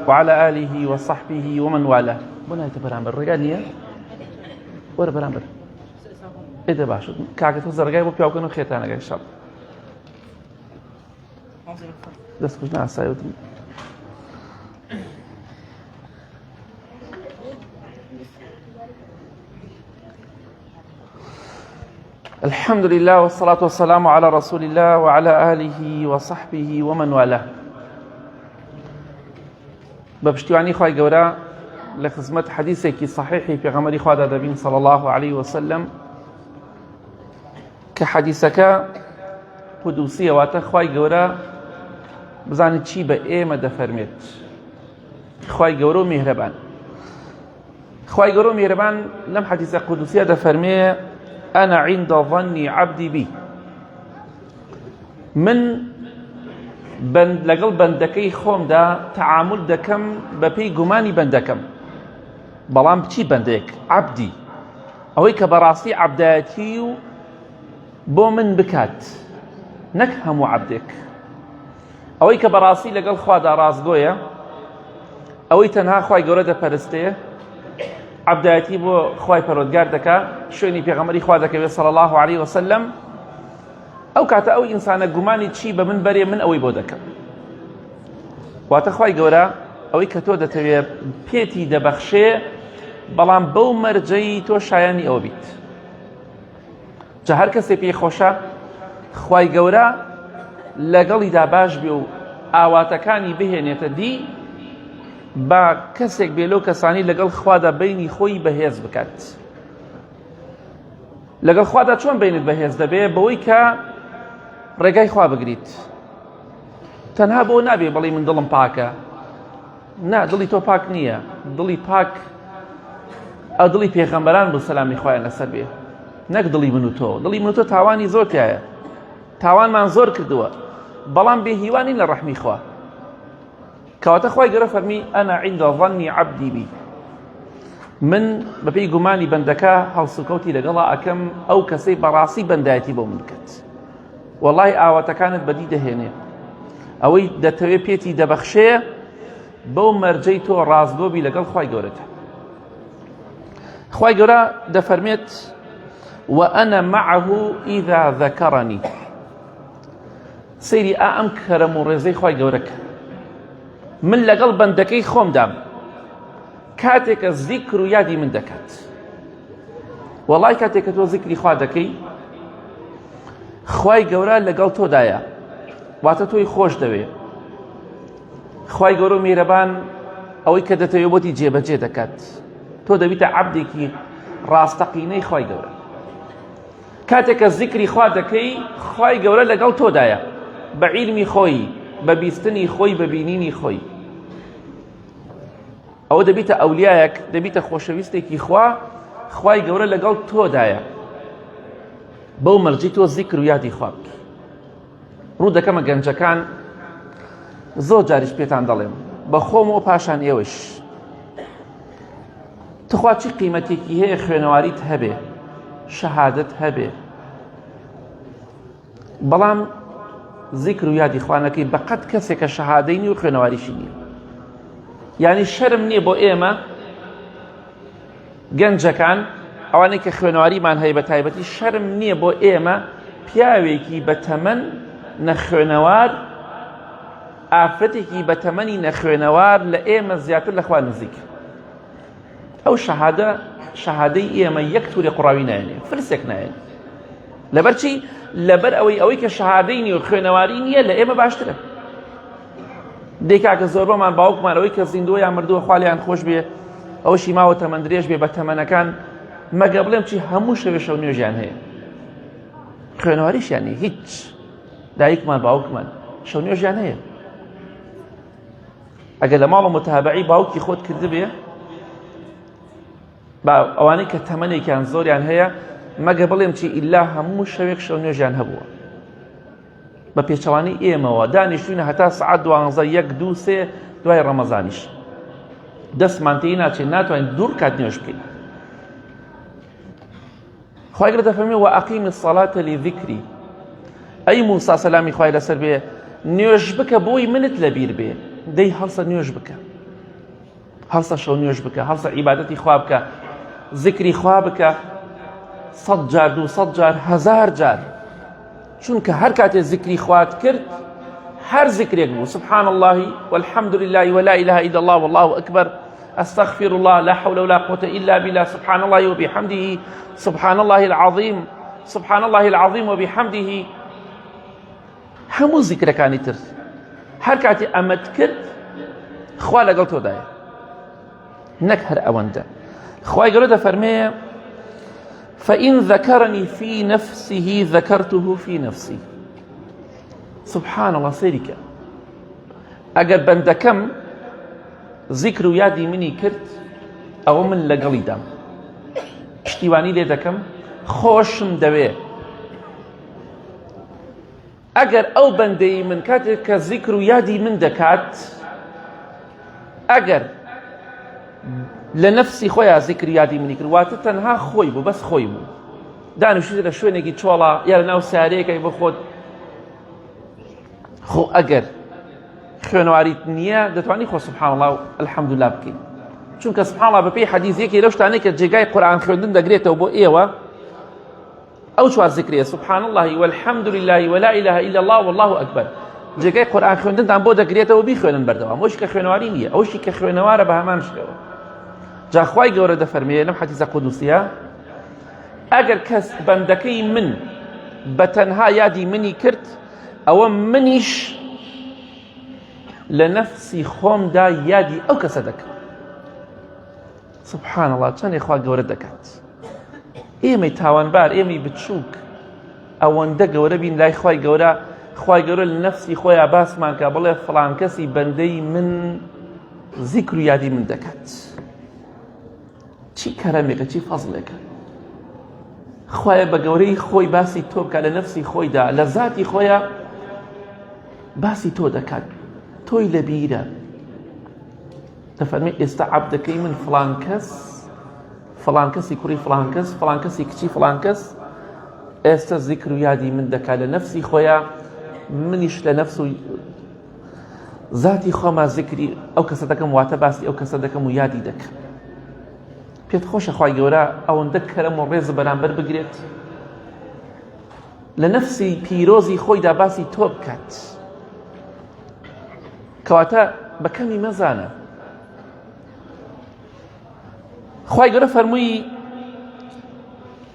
وعلى آله وصحبه ومن والاه. بنا يتبرامبر رجالية ورا برامبر إذا باش كعكة الزرقاء وبيعوكنوا خيتانا جاي شاب بس كنا على السايوت. الحمد لله والصلاة والسلام على رسول الله وعلى آله وصحبه ومن والاه. بابشتواني خواهي قورا لخزمت حديثك صحيحي في غمري خواه دابين صلى الله عليه وسلم كحديثك قدوسية واتا خواهي قورا بزاني چي بإيمة دفرميت. خواهي قورو مهربان خواهي قورو مهربان لم حديثة قدوسية دفرمي أنا عند ظني عبدي بي من بند لەگەڵ بەندەکەی خۆمدا تعامل دەکەم بەپێی گومانی بەندەکەم بەڵام بچی بەندێک عەبدی ئەوەی کە بەڕاستی عەبدایەتی و بۆ من بکات نەک هەموو عەبدێک ئەوەی کە بەڕاستی لەگەڵ خوادا ڕاستگۆیە ئەوەی تەنها خوای گەورە دەپەرستێ عەبدایەتی بۆ خوای پەروەردگار دەکا شوێنی پێغەمبەری خوا دەکەوێت صلی الله عليه وسلم ئەو کاتە ئەو ئینسانە گومانی چی بە من بەرێ من ئەوەی بۆ دەکەم واتە خوای گەورە ئەوەی کە تۆ دەتەوێت پێتی دەبەخشێ بەڵام بەو مەرجەی تۆ شایانی ئەوە بیت جا هەر کەسێ پێی خۆشە خوای گەورە لەگەڵیدا باش بێ و ئاواتەکانی بهێنێتە دی با کەسێک بێ لەو کەسانی لەگەڵ خوادا بینی خۆی بەهێز بکات. لەگەڵ خوادا چۆن بینت بەهێز دەبێ؟ بەوەی کە ڕێگای خوا بگریت. تەنها بۆ نابێ بەڵێ من دڵم پاکە. نا، دڵی تۆ پاک نییە. دڵی پاک ئەو دڵی پێغەمبەران بوو سەلامی خوایان لەسەر بێ، نەک دڵی من و تۆ. دڵی من و تۆ تاوانی زۆر تایە، تاوانمان زۆر کردووە، بەڵام بێهیوانی لە ڕەحمی خوا. کەواتە خوای گەورە فەرمی ئەنا عند ظنی عەبدی بی، من بەپێی گومانی بەندەکە هەڵسوکەوتی لەگەڵا ئەکەم ئەو کەسەی بەڕاستی بەندایەتی بۆ من بکات. وەڵڵای ئاواتەکانت بەدی دەهێنێ، ئەوەی دەتەوێت پێتی دەبەخشێ بەو مەرجەی تۆ ڕاستگۆ بی لەگەڵ خوای گەورەتە. خوای گەورە دەفەرمێت وأنا معه إذا ذكرني. سەیری ئەم کەرەم و ڕێزەی خوای گەورەکە. من لەگەڵ بەندەکەی خۆمدام کاتێکە زیکر و یادی من دەکات. وەڵای کاتێکە تۆ زیکری خوا دەکەی خوای گەورە لەگەڵ تۆدایە، واتە تۆی خۆش دەوێ. خوای گەورە میهرەبان ئەوەی کە دەتەوێت بۆتی جێبەجێ دەکات. تۆ دەبیتە عەبدێکی ڕاستەقینەی خوای گەورە. کاتێکە زیکری خوا دەکەی خوای گەورە لەگەڵ تۆدایە، بە عیلمی خۆی، بە بیستنی خۆی، بە بینینی خۆی. ئەوە دەبیتە ئەولیایەک، دەبیتە خۆشەویستێکی خوا، خوای گەورە لەگەڵ تۆدایە، بەو مەرجی تۆ زیکر و یادی خوا بکەی. ڕوو دەکەمە گەنجەکان، زۆر جاریش پێتان دەڵێم بە خۆمەوە پاشان ئێوەش، تخوا چی قیمەتێکی هەیە خوێنەواریت هەبێ، شەهادەت هەبێ، بەڵام زیکر و یادی خوا نەکەی، بەقەت کەسێکە شەهادەی نی و خوێنەواریشی نییە. یعنی شەرم نییە بۆ ئێمە گەنجەکان، ئەوانەی کە خوێنەواریمان هەیە بە تایبەتی، شەرم نییە بۆ ئێمە پیاوێکی بە تەمەن نەخوێنەوار، ئافرەتێکی بە تەمەنی نەخوێنەوار لە ئێمە زیاتر لە خوا نزیک. ئەو شەهادەی ئێمە یەک تووری قوڕاوی نایێنێ، فرسێک نایێنێ. لەبەر چی؟ لەبەر ئەوەی کە شەهادەی نیە و خوێنەواری نییە لە ئێمە باشترە. دێکاکە زۆر بەمان باوکمان ئەوەی کە زیندووەیان مردووە خوا لێیان خۆش بێ، ئەوەشی ماوە تەمەن درێژ بێ، بە تەمەنەکان مەگە بڵێم چی هەموو شەوێ شەو نوێژیان هەیە، خوێنەواریشیان نیە هیچ. دایکمان باوکمان شەو نوێژیان هەیە. ئەگەر لە ماڵە متابعی باوکی خۆت کردبێ با ئەوانەی کە تەمەنێکیان زۆریان هەیە، مەگە بڵێم چی ئیلا هەموو شەوێک شەو نوێژیان هەبووە. بە پێچەوانەی ئێمەوە دانیشتوینە هەتا سەعات 12 1 2 3 دوای ڕەمەزانیش دەستمان تێی ناچێت، ناتوانین دوور کات نوێژ بکەین. خوای گەورە دەفەرمێ وەئەقیمی الصەڵاتە لذیکری. ئەی موسا سەلامی خوای لەسەر بێ، نوێژ بکە بۆی منت لەبیر بێ. دەی هەڵسە نوێژ بکە، هەڵسە شەو نوێژ بکە، هەڵسە عیبادەتی خوا بکە، ذکری خوا بکە 100 جار 200 جار 1000 جار. چونکە هەر کاتێ ذکری خوات کرد هەر ذکرێک بوو، سبحان الله والحمد لله ولا إله إلا الله والله أكبر أستغفر الله لا حول ولا قوة إلا بالله سبحان الله وبحمده سبحان الله العظيم سبحان الله العظيم وبحمده. هەموو ذیکرەکانی تر هەر کاتی ئەمەت کرد خوا لەگەڵ تۆدایە، نەک هەر ئەوەندە. خوای گەورە دەفەرمێ فإن ذكرني في نفسه ذكرته في نفسي. سبحان الله سەیریکە ئەگەر بەندەکەم ذیکر و یادی منی کرد ئەوە من لەگەڵی دام، پشتیوانی لێ دەکەم، خۆشم دەوێ. ئەگەر ئەو بەندەی من کاتێک کە ذیکر و یادی من دەکات ئەگەر لە نەفسی خۆیان ذیکر یادی منی کرد واتە تەنها خۆی بوو، بەس خۆی بوو، دانیشتە لە شوێنێکی چۆڵە یا لە ناو سارەیەکەی بۆ خۆت، خۆ ئەگەر خوێنەواریت نییە دەتوانی خۆ سبحان الله و الحەمدولله بکەیت. چونکە سبحان الله بەپێی حەدیثێکی لەو شتانەی کە جێگای قورئان خوێندن دەگرێتەوە بۆ ئێوە ئەو چوار ذیکرێ سبحان الله والحمد لله ولا إله إلا الله والله أكبر، جێگای قورئان خوێندنتان بۆ دەگرێتەوە بیخوێنن بەردەوام، ئەوشی کە خوێنەواری نییە، ئەوشی کە خوێنەوارە بە هەمان شێوە. جا خوای گەورە دەفەرمێ لەم حەدیثە قودوسیە ئەگەر کەس بەندەکەی من بە تەنها یادی منی کرد ئەوە منیش لە نەفسی خۆمدا یادی ئەو کەسە دەکەم. سبحان الله چەندێ خوا گەورە دەکات. ئێمەی تاوانبار، ئێمەی بچووک ئەوەندە گەورە بین لای خوای گەورە، خوای گەورە لە نەفسی خۆیان باسمان کە بڵێ فڵان کەسی بەندەی من ذیکر و یادی من دەکات. چی کەرەمێکە، چی فەزڵێکە. خوایە بە گەورەی خۆی باسی تۆ بکات لە نەفسی خۆیدا، لە ذاتی خۆیان باسی تۆ دەکات، تۆی لە بیرە. دەفەرمێ ئێستا عەبدەکەی من فڵان کەس، فڵان کەسی کوڕی فڵان کەس، فڵان کەسی کچی فڵان کەس ئێستا ذیکر و یادی من دەکات لە نەفسی خۆیان، منیش لە نەفس و ذاتی خۆما ذیکری ئەو کەسە دەکەم، واتە باسی ئەو کەسە دەکەم و یادی دەکەم. پێت خۆشە خوای گەورە ئەوەندە کەرەم و ڕێز بەرامبەر بگرێت لە نەفسی پیرۆزی خۆیدا باسی تۆ بکات، کەواتە بە کەمی مەزانە. خوای گەورە فەرمووی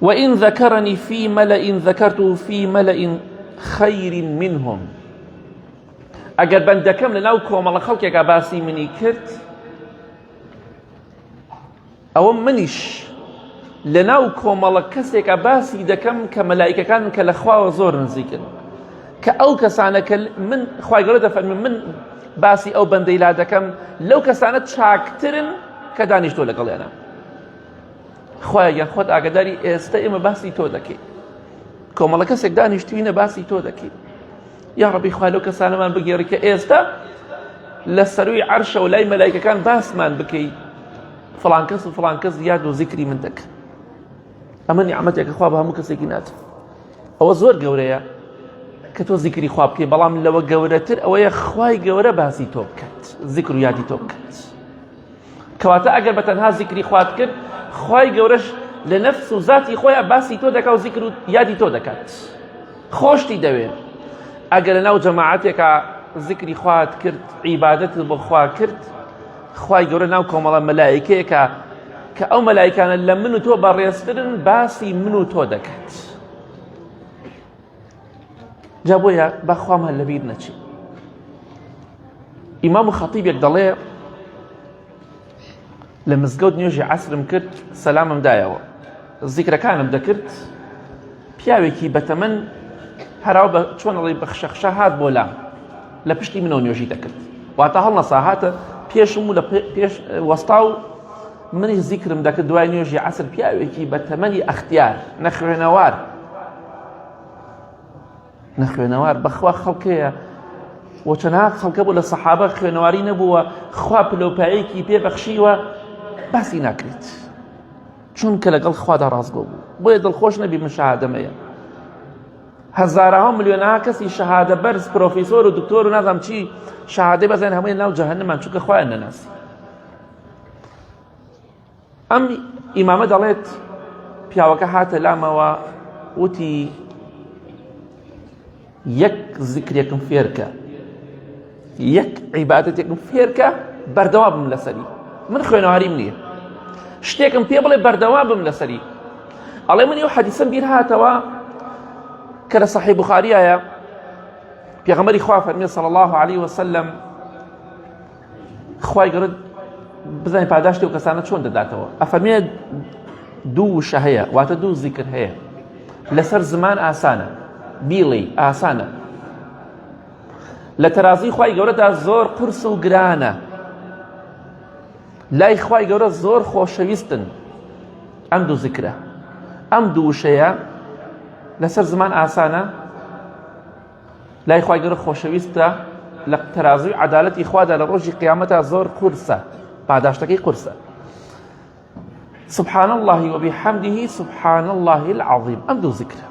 وإن ذكرني في ملأ ذكرته في ملأ خير منهم. ئەگەر بەندەکەم لە ناو کۆمەڵە خەڵکێکا باسی منی کرد ئەوە منیش لە ناو کۆمەڵە کەسێکە باسی دەکەم کە مەلائیکەکان کە لە خواوە زۆر نزیکن، کە ئەو کەسانە کە من خوای گەورە دەفەرمێ من باسی ئەو بەندەی لا دەکەم لەو کەسانە چاکترن کە دانیشتۆ لەگەڵیانە. خوایە گیان خۆت ئاگاداری ئێستا ئێمە باسی تۆ دەکەین، کۆمەڵە کەسێک دانیشتوینە باسی تۆ دەکەین. یا ڕەبی خوا لەو کەسانەمان بگێڕی کە ئێستا لە سەروی عەرشە و لای مەلایکەکان باسمان بکەی فڵان کەس و فڵان کەس یاد و ذیکری من دەکەن. ئەمە نیعمەتێکە خوا بە هەموو کەسێکی ناتوە. ئەوە زۆر گەورەیە کە تۆ ذیکری خوا بکەی، بەڵام لەوە گەورەتر ئەوەیە خوای گەورە باسی تۆ بکات، ذیکر و یادی تۆ بکات. کەواتە ئەگەر بە تەنها ذیکری خوات کرد خوای گەورەش لە نەفس و ذاتی خۆیان باسی تۆ دەکات و ذیکر و یادی تۆ دەکات، خۆشتی دەوێت. ئەگەر لە ناو جەماعەتێکە ذیکری خوات کرد، عیبادەت بۆ خوا کرد، خوای گەورە ناو کۆمەڵە مەلایکەیەکە کە ئەو مەلایکانە لە من و تۆ بەڕێزترن باسی من و تۆ دەکات. جا بۆیە با خوامان لەبیر نەچێ. ئیمام و خەتیبێک دەڵێ لە مزگەوت نوێژی عەسرم کرد، سەلامم دایەوە، ذیکرەکانم دەکرد، پیاوێکی بەتەمەن هەراو بە چۆن ئەڵێ بە خشەخشە هات بۆ لام، لە پشتی منەوە نوێژی دەکرد، واتە هەڵنەسا هاتە پێشم و لە پێش وەستا و منی ذیکرم دەکرد. دوای نوێژی عەسر پیاوێکی بەتەمەنی ئەختیار، نەخوێنەوار بەخوا خەڵکەیە و چەندها خەڵکە بوو لە سەحابە خوێنەواری نەبووە، خوا پلۆپایەکی پێبەخشیوە باسی ناکرێت چونکە لەگەڵ خوادا ڕازگۆ بوو. بۆیە دڵخۆش نەبی من شەهادەمەیە. هەزارەها ملیۆنەها کەسی شەهادە بەرز پرۆفیسۆر و دکتۆر و نازانم چی شەهادەی بەزێن هەمووی ناو جەهەنەمان چونکە خۆیان نەناسی. ئەم ئیمامە دەڵێت پیاوەکە هاتە لامەوە وتی یەک زیکرێکم فێرکە، یەک عیبادەتێکم فێرکە بەردەوام بم لەسەری، من خوێنەواریم نییە، شتێکم پێ بڵێ بەردەوام بم لەسەری. ئەڵێ من ئەو حەدیسەم بیر هاتەوە کە لە سەحیح بوخاریایە پێغەمبەری خوا فەرمێ صلی الله عليه وسلم خوای گەورە بزانین پاداشتی ئەو کەسانە چۆن دەداتەوە. ئەفەرمێ دوو وشە هەیە، واتە دوو زیکر هەیە، لەسەر زمان ئاسانە، بیڵی ئاسانە، لە تەرازی خوای گەورەدا زۆر قورس و گرانە، لای خوای گەورە زۆر خۆشەویستن ئەم دوو زیکرە. ئەم دوو وشەیە لەسەر زمان ئاسانە، لای خوای گەورە خۆشەویستە، لە تەرازوی عەدالەتی خوادا لە ڕۆژی قیامەتە زۆر قورسە، پاداشتەکەی قورسە. سبحان الله وبحمده سبحان الله العظيم. ئەم دوو زیکرە.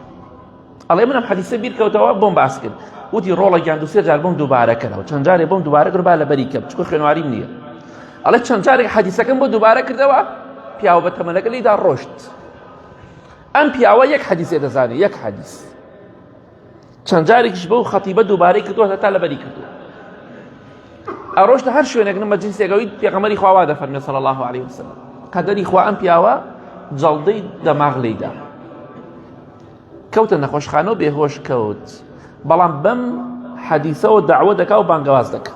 ئەڵێ من ئەم حەدیسە بیرکەوتەوە بۆم باس کرد، وتی ڕۆڵێکیان دوو سێ جار بۆم دووبارە کردەوە، چەند جارێ بۆم دووبارە کرد با لەبەری کەم چونکە خوێنواریم نییە. ئەڵێ چەند جارێک حەدیسەکەم بۆ دووبارە کردەوە، پیاوە بە تەمەنەکە لێیدا ڕۆشت. ئەم پیاوە یەک حەدیسێ دەزانێ، یەک حەدیس، چەند جارێکیش بەو خەتیبە دووبارەی کردووە هەتا لەبەری کردووە. ئەڕۆشتە هەر شوێنێک مەجلیسێکەوەی پێغەمبەری خوا وا دەفەرمێ صلی الله عليه وسلم قەدەری خوا ئەم پیاوە جەڵدەی دەماغ لێیدا کەوتە نەخۆشخانە و بێهۆش کەوت، بەڵام بەم حەدیسەوە دەعوە دەکا و بانگەواز دەکا.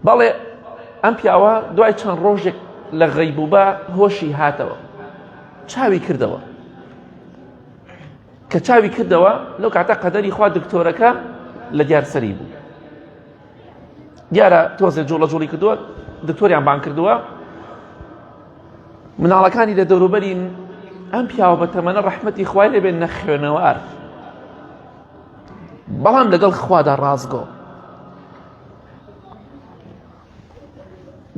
بەڵێ ئەم پیاوە دوای چەند ڕۆژێک لە غەیبوبە هۆشی هاتەوە، چاوی کردەوە، کە چاوی کردەوە لەو کاتە قەدەری خوا دکتۆرەکە لە دیارسەری بوو، دیارە تۆزێ جوڵە جوڵی کردووە، دکتۆریان بان کردووە، مناڵەکانی لە دەوروبەرین ئەم پیاوە بە تەمەنە ڕەحمەتی خوای لێبێن نەخوێنەوار، بەڵام لەگەڵ خوادا ڕازگۆ.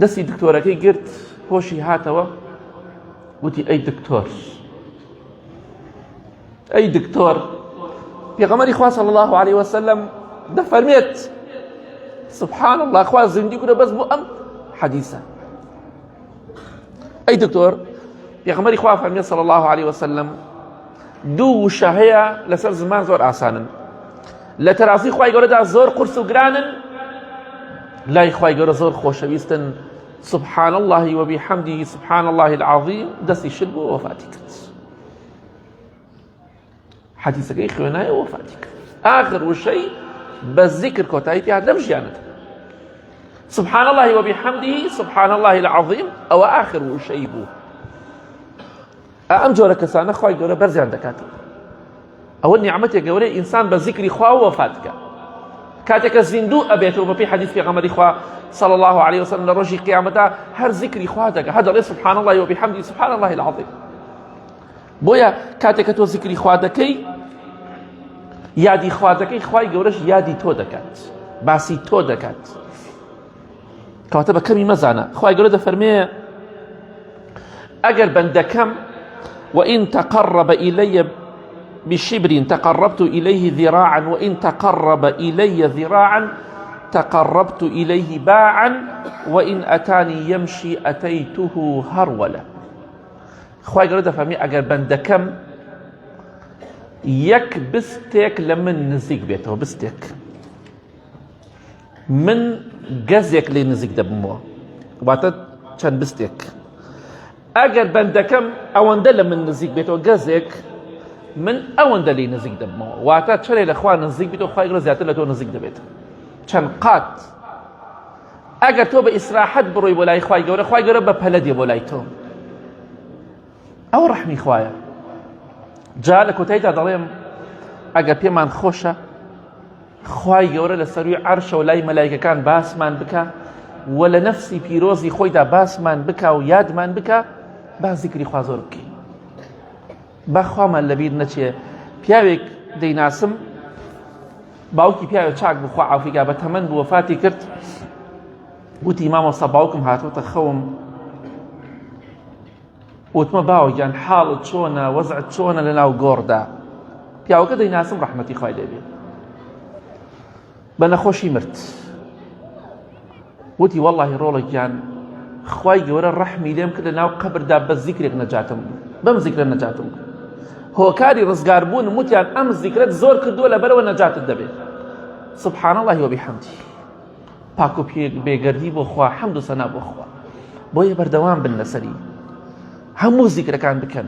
دەستی دکتۆرەکەی گرت، هۆشی هاتەوە، وتی ئەی دکتۆر، ئەی دکتۆر. پێغەمبەری خوا صلی الله عليه وسلم دەفەرمێت سبحان الله خوا زیندوی کردە بەس بۆ ئەم حەدیسە. ئەی دکتۆر، پێغەمبەری خوا فەرمێت صلی الله عليه وسلم دوو وشە هەیە لەسەر زمان زۆر ئاسانن، لە تەرازی خوای گەورەدا زۆر قورس و گرانن، لای خوای گەورە زۆر خۆشەویستن. سبحان الله وبحمده سبحان الله العظيم. دەستی شل بۆ وەفاتی کرد، حەدیسەکەی خوێنایە وەفاتی کرد. ئاخر وشەی بە زیکر کۆتایی پێهات لەم ژیانەدا. سبحان الله وبحمده سبحان الله العظيم ئەوە ئاخر وشەی بوو. ئەم جۆرە کەسانە خوای گەورە بەرزیان دەکاتەوە. ئەوە نیعمەتێک گەورەی ئینسان بە زیکری خوا وەفات بکات. کاتێکە زیندوو ئەبێتەوە بەپێی حەدیث پێغەمبەری خوا صلی الله عليه وسلم لە ڕۆژی قیامەتدا هەر زیکری خوا دەکات، هەر دەڵێ سبحان الله وبحمده سبحان الله العظيم. بۆیە کاتێکە تۆ زیکری خوا دەکەی، یادی خوا دەکەی، خوای گەورەش یادی تۆ دەکات، باسی تۆ دەکات، کەواتە بە کەمی مەزانە. خوای گەورە دەفەرمێ ئەگەر بەندەکەم وإن تقرب إلي بشبر تقربت إليه ذراعا وإن تقرب إلي ذراعا تقربت إليه باعا وإن أتاني يمشي أتيته هرولا. خوای گەورە دەفەرمێ ئەگەر بەندەکەم یەک بستێک لە من نزیک بێتەوە، بستێک، من گەزێک لێ نزیک دەبمەوە، واتە چەند بستێک. ئەگەر بەندەکەم ئەوەندە لە من نزیک بێتەوە گەزێک، من ئەوەندە لێ نزیک دەبمەوە، واتە چەرێ لە خوا نزیک بێتەوە خوای گەورە زیاتر لە تۆ نزیک دەبێت. چەند قات ئەگەر تۆ بە ئیسراحەت بڕۆی بۆ لای خوای گەورە، خوای گەورە بە پەلە دێ بۆ لای تۆ. ئەوە ڕەحمی خوایە. جا لە کۆتاییدا دەڵێم ئەگەر پێمان خۆشە خوای گەورە لە سەروی عەرشەوە لای مەلایکەکان باسمان بکە و لە نەفسی پیرۆزی خۆیدا باسمان بکە و یادمان بکە، با زیکری خوا زۆر بکەین. با خوامان لەبیر نەچێ. پیاوێک دەیناسم، باوکی پیاوێک چاک بوو خوا عەفویکا، بە تەمەن بوو وەفاتی کرد، وتی مامۆستا باوکم هاتووەتە خەوم، وتمە باوەگیان حاڵت چۆنە، وەزعت چۆنە لە ناو گۆڕدا؟ پیاوەکە دەیناسم ڕەحمەتی خوای لێ بێ بە نەخۆشی مرد وتی وەڵڵاهی ڕۆڵێکیان خوای گەورە ڕەحمی لێم کرد لە ناو قەبردا بە زیکرێک نەجاتم بوو بەم زیکرە نەجاتم بوو هۆکاری ڕزگاربوون وتیان ئەم زیکرەت زۆر کردووە لەبەرەوە نەجاتت دەبێت سبحان الله وبحمده پاک و بێگەردی بۆ خوا حەمد و سەنا بۆ خوا بۆیە بەردەوام بن لەسەری هەموو زیکرەکان بکەن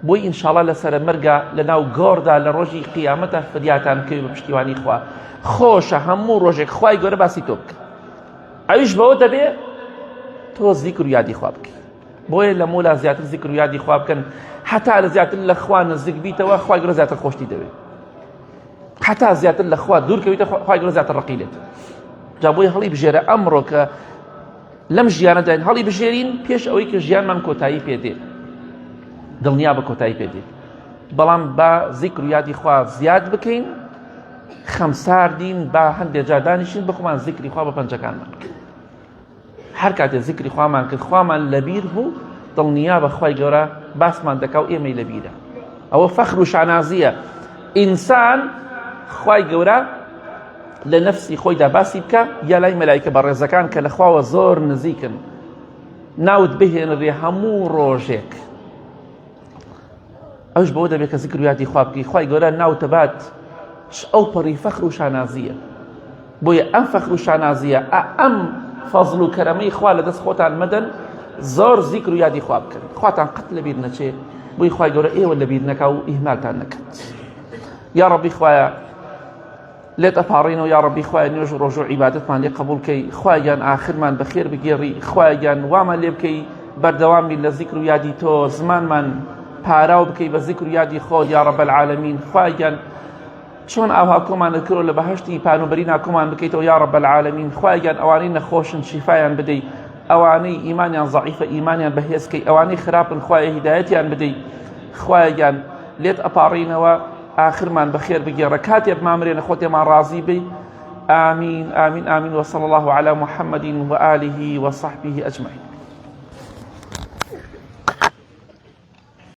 بۆی ئینشاڵڵا لەسەرە مەرگا لە ناو گۆڕدا لە ڕۆژی قیامەتە فریاتان کەوی بە پشتیوانی خوا خۆشە هەموو ڕۆژێک خوای گەورە باسی تۆ بکە ئەویش بەوە دەبێ تۆ زیکر و یادی خوا بکەی بۆیە لە مۆلا زیاتر زیکر و یادی خوا بکەن حتا لە زیاتر لە خوا نزیک بیتەوە خوای گەورە زیاتر خۆشتی دەوێت حتا زیاتر لە خوا دوور کەویتە خوای گەورە زیاتر ڕقیلێت جا بۆی هەڵی بژێرە ئەمڕۆ کە لەم ژیانەدا هەڵی بژێرین پێش ئەوەی کە ژیانمان کۆتایی پێدێ دڵنیا بە کۆتایی پێدێ بەڵام با زیکر و یادی خوا زیاد بکەین خەمساردین با هەندێک جار دانیشین بخۆمان زیکری خوا بە پەنجەکانمان بکەین هەر کاتێ زیکری خوامان کرد خوامان لەبیر بوو دڵنیا بە خوای گەورە باسمان دەکا و ئێمەی لەبیرە ئەوە فەخر و شانازیە ئینسان خوای گەورە لە نەفسی خۆیدا باسی بکە یا لای مەلایکە بەڕێزەکان کە لە خواوە زۆر نزیکن ناوت بهێنڕێ هەموو ڕۆژێک ئەوش بەوە دەبێت کە زیکر و یادی خوا بکەی خوای گەورە ناوتە بات ئەو پەڕی فەخر و شانازیە بۆیە ئەم فەخر و شانازیە ئەم فەزڵ و کەرەمەی خوا لە دەست خۆتان مەدەن زۆر زیکر و یادی خوا بکەن خواتان قەت لەبیر نەچێ بۆی خوای گەورە ئێوە لەبیر نەکا و ئیهمالتان نەکات یا ڕەبی خوایە لێت ئەپاڕینەوە یا ڕەبی خوایە نوێژ و ڕۆژ و عیبادەتمان لێ قبوڵ کەی خوایان ئاخرمان بەخێر بگێڕی خوایان وامان لێ بکەی بەردەوامی لە زیکر و یادی تۆ زمانمان پاراو بکەی بە زیکر و یادی خۆت یا ڕەب العالەمین خوایان چۆن ئاوا کۆمان دەکرۆ لە بەهەشتی پانوبەرینا کۆمان بکەیتەوە یا ڕەب العالەمین خوایان ئەوانەی نەخۆشن شیفایان بدەی ئەوانەی ئیمانیان ضعیفە ئیمانیان بەهێزکەی ئەوانەی خراپن خوایە هیدایەتیان بدەی خوایان لێت ئەپاڕینەوە آخرمان بخير بقي كاتب مامرين اخوتي مع راضي بي آمين آمين آمين وصلى الله على محمد وآله وصحبه أجمعين.